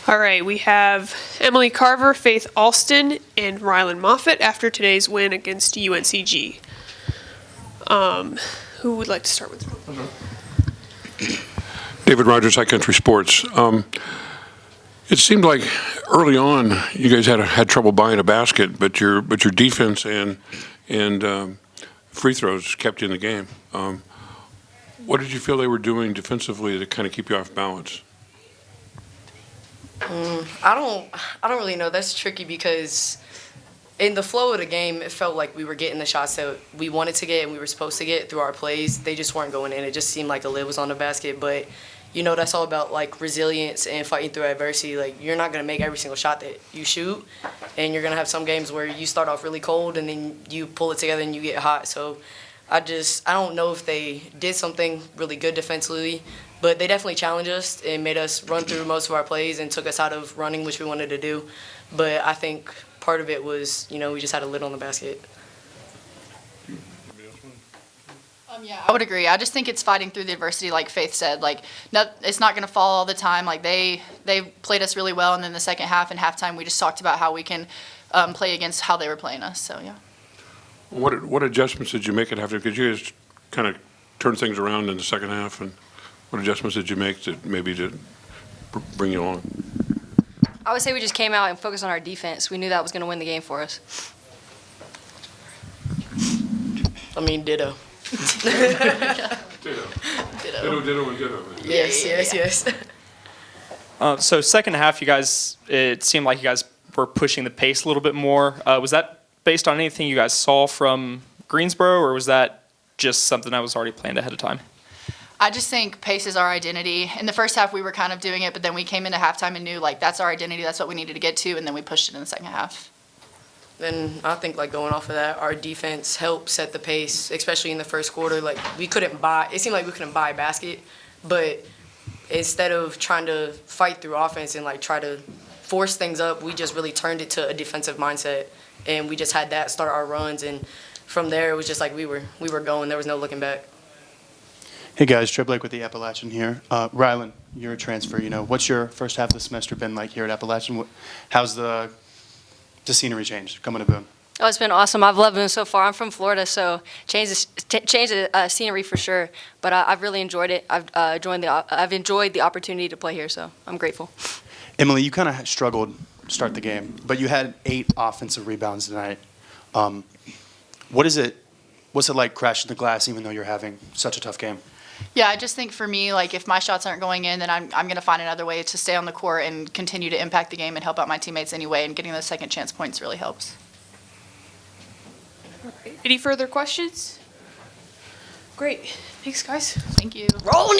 All right, we have Emily Carver, Faith Alston, and Rylan Moffitt after today's win against UNCG. Who would like to start with? David Rogers, High Country Sports. It seemed like early on you guys had trouble buying a basket, but your defense and free throws kept you in the game. What did you feel they were doing defensively to kind of keep you off balance? I don't really know. That's tricky because in the flow of the game, it felt like we were getting the shots that we wanted to get and we were supposed to get through our plays. They just weren't going in. It just seemed like the lid was on the basket. But, that's all about, resilience and fighting through adversity. You're not going to make every single shot that you shoot, and you're going to have some games where you start off really cold and then you pull it together and you get hot. So I don't know if they did something really good defensively, but they definitely challenged us and made us run through most of our plays and took us out of running, which we wanted to do. But I think part of it was, we just had a lid on the basket. Yeah, I would agree. I just think it's fighting through the adversity, like Faith said. It's not going to fall all the time. They played us really well, and then the second half and halftime, we just talked about how we can play against how they were playing us. So yeah. What adjustments did you make at halftime? Because you guys kind of turned things around in the second half, and what adjustments did you make to bring you along? I would say we just came out and focused on our defense. We knew that was going to win the game for us. Ditto. Ditto. Yes. So second half, it seemed like you guys were pushing the pace a little bit more. Was that based on anything you guys saw from Greensboro, or was that just something that was already planned ahead of time? I just think pace is our identity. In the first half, we were kind of doing it, but then we came into halftime and knew, that's our identity, that's what we needed to get to, and then we pushed it in the second half. Then I think, going off of that, our defense helped set the pace, especially in the first quarter. It seemed like we couldn't buy a basket, but instead of trying to fight through offense and, try to force things up, we just really turned it to a defensive mindset, and we just had that start our runs, and from there, it was just we were going. There was no looking back. Hey guys, Trey Blake with the Appalachian here. Rylan, you're a transfer. What's your first half of the semester been like here at Appalachian? How's the scenery change coming to Boone? Oh, it's been awesome. I've loved Boone so far. I'm from Florida, so change the scenery for sure. But I've really enjoyed it. I've enjoyed the opportunity to play here, so I'm grateful. Emily, you kind of struggled to start the game, but you had 8 offensive rebounds tonight. What's it like crashing the glass even though you're having such a tough game? Yeah, I just think for me, if my shots aren't going in, then I'm going to find another way to stay on the court and continue to impact the game and help out my teammates anyway, and getting those second chance points really helps. Any further questions? Great. Thanks, guys. Thank you. Roll